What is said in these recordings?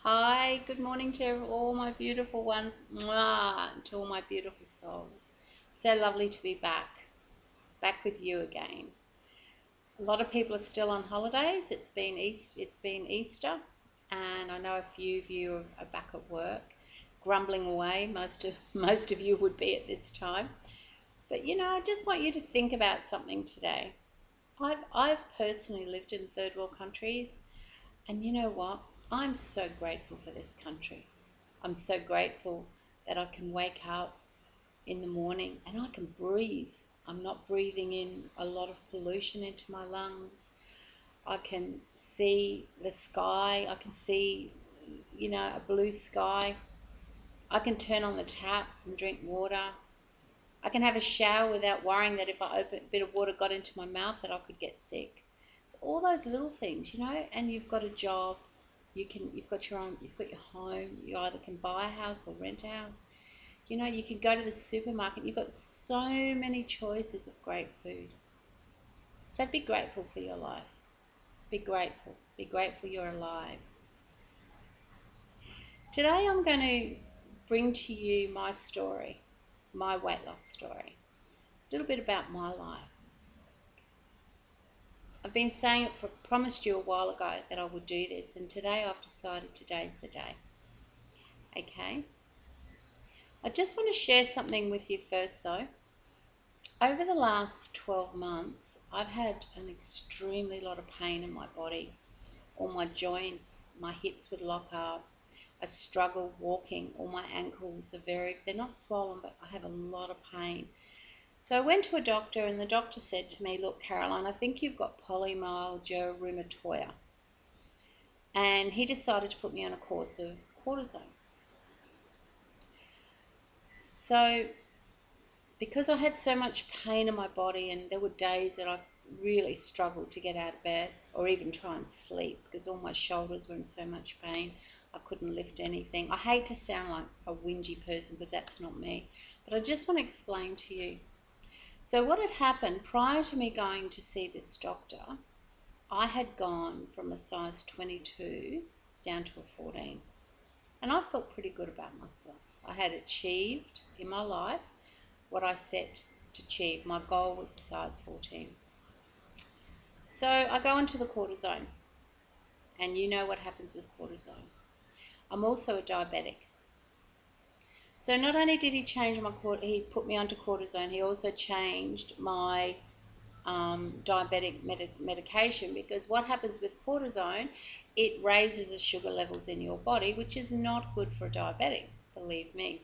Hi, good morning to all my beautiful ones, mwah, and to all my beautiful souls. So lovely to be back with you again. A lot of people are still on holidays. It's been Easter, and I know a few of you are back at work, grumbling away. Most of you would be at this time. But I just want you to think about something today. I've personally lived in third world countries, and you know what? I'm so grateful for this country. I'm so grateful that I can wake up in the morning and I can breathe. I'm not breathing in a lot of pollution into my lungs. I can see the sky. I can see, a blue sky. I can turn on the tap and drink water. I can have a shower without worrying that if I open a bit of water got into my mouth that I could get sick. So all those little things, and you've got a job, you've got your home, you either can buy a house or rent a house. You can go to the supermarket, you've got so many choices of great food. So be grateful for your life. Be grateful. Be grateful you're alive. Today I'm going to bring to you my story, my weight loss story. A little bit about my life. I've been saying it promised you a while ago that I would do this, and today I've decided today's the day. Okay? I just want to share something with you first though. Over the last 12 months, I've had an extremely lot of pain in my body. All my joints, my hips would lock up. I struggle walking. All my ankles they're not swollen, but I have a lot of pain. So I went to a doctor, and the doctor said to me, "Look, Caroline, I think you've got polymyalgia rheumatoid." And he decided to put me on a course of cortisone. So because I had so much pain in my body, and there were days that I really struggled to get out of bed or even try and sleep because all my shoulders were in so much pain. I couldn't lift anything. I hate to sound like a whingy person because that's not me, but I just want to explain to you. So what had happened prior to me going to see this doctor, I had gone from a size 22 down to a 14. And I felt pretty good about myself. I had achieved in my life what I set to achieve. My goal was a size 14. So I go into the cortisone, and you know what happens with cortisone. I'm also a diabetic. So not only did he change he put me onto cortisone, he also changed my diabetic medication, because what happens with cortisone, it raises the sugar levels in your body, which is not good for a diabetic, believe me,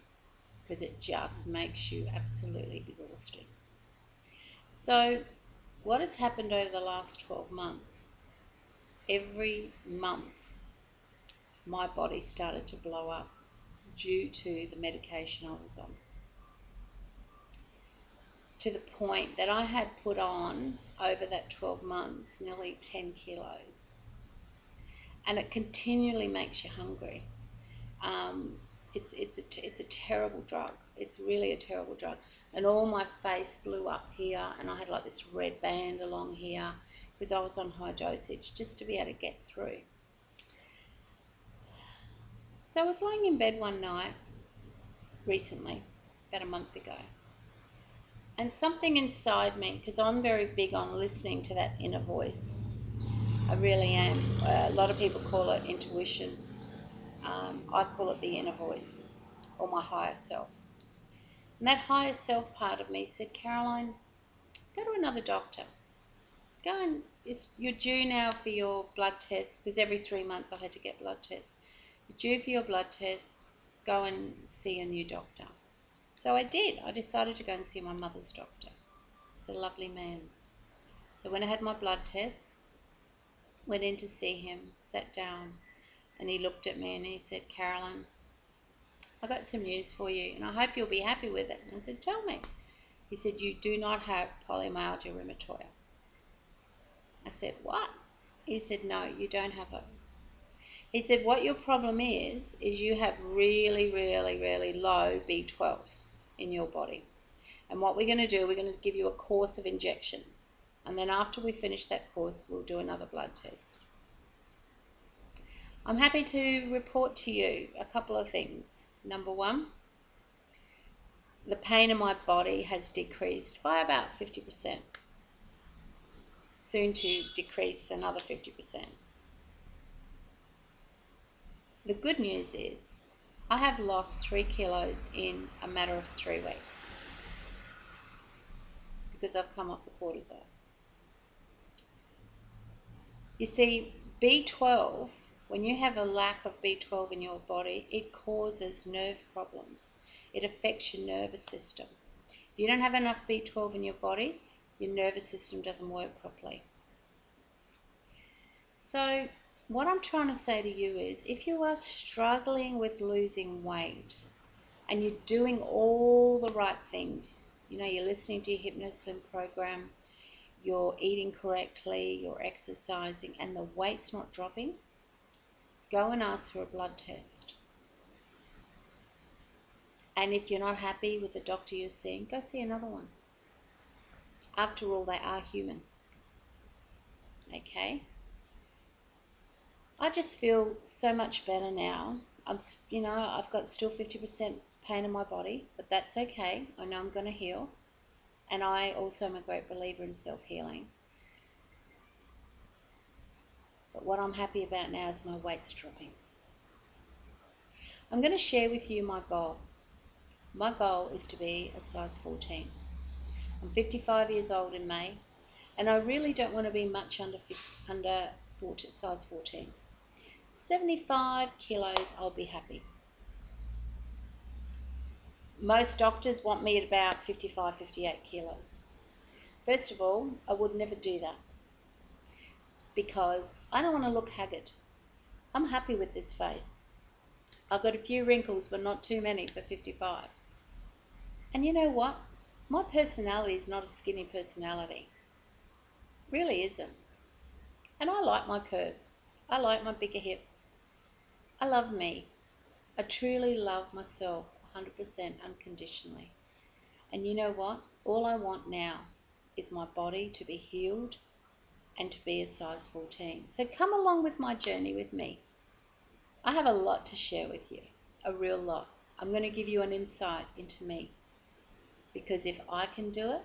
because it just makes you absolutely exhausted. So what has happened over the last 12 months, every month my body started to blow up due to the medication I was on, to the point that I had put on over that 12 months nearly 10 kilos. And it continually makes you hungry. Um, it's a terrible drug. It's really a terrible drug. And all my face blew up here, and I had like this red band along here because I was on high dosage just to be able to get through. So I was lying in bed one night recently, about a month ago, and something inside me, because I'm very big on listening to that inner voice. I really am. A lot of people call it intuition. I call it the inner voice, or my higher self. And that higher self part of me said, "Caroline, go to another doctor. Go and you're due now for your blood tests," because every 3 months I had to get blood tests. "You're due for your blood tests. Go and see a new doctor." So I did. I decided to go and see my mother's doctor. He's a lovely man. So when I had my blood tests, went in to see him, sat down, and he looked at me and he said, "Caroline, I got some news for you, and I hope you'll be happy with it." And I said, "Tell me." He said, "You do not have polymyalgia rheumatoid." I said, "What?" He said, "No, you don't have it." He said, "What your problem is you have really, really, really low B12 in your body. And what we're going to do, we're going to give you a course of injections. And then after we finish that course, we'll do another blood test." I'm happy to report to you a couple of things. Number one, the pain in my body has decreased by about 50%, soon to decrease another 50%. The good news is I have lost 3 kilos in a matter of 3 weeks because I've come off the cortisone. You see, B12, when you have a lack of B12 in your body, it causes nerve problems. It affects your nervous system. If you don't have enough B12 in your body, your nervous system doesn't work properly. So what I'm trying to say to you is, if you are struggling with losing weight and you're doing all the right things, you're listening to your Hypnoslim program, you're eating correctly, you're exercising, and the weight's not dropping, go and ask for a blood test. And if you're not happy with the doctor you're seeing, go see another one. After all, they are human. Okay? I just feel so much better now. I've got still 50% pain in my body, but that's okay. I know I'm going to heal. And I also am a great believer in self-healing. But what I'm happy about now is my weight's dropping. I'm going to share with you my goal. My goal is to be a size 14. I'm 55 years old in May, and I really don't want to be much under size 14. 75 kilos, I'll be happy. Most doctors want me at about 55, 58 kilos. First of all, I would never do that because I don't want to look haggard. I'm happy with this face. I've got a few wrinkles, but not too many for 55. And you know what? My personality is not a skinny personality. It really isn't. And I like my curves. I like my bigger hips. I love me. I truly love myself 100% unconditionally. And you know what? All I want now is my body to be healed and to be a size 14. So come along with my journey with me. I have a lot to share with you, a real lot. I'm going to give you an insight into me, because if I can do it,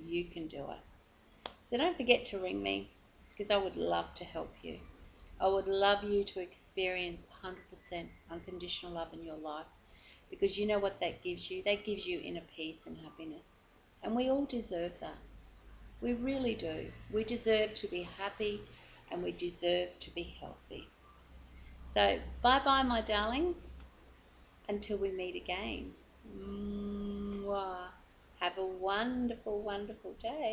you can do it. So don't forget to ring me, because I would love to help you. I would love you to experience 100% unconditional love in your life, because you know what that gives you? That gives you inner peace and happiness. And we all deserve that. We really do. We deserve to be happy, and we deserve to be healthy. So bye-bye, my darlings, until we meet again. Mwah. Have a wonderful, wonderful day.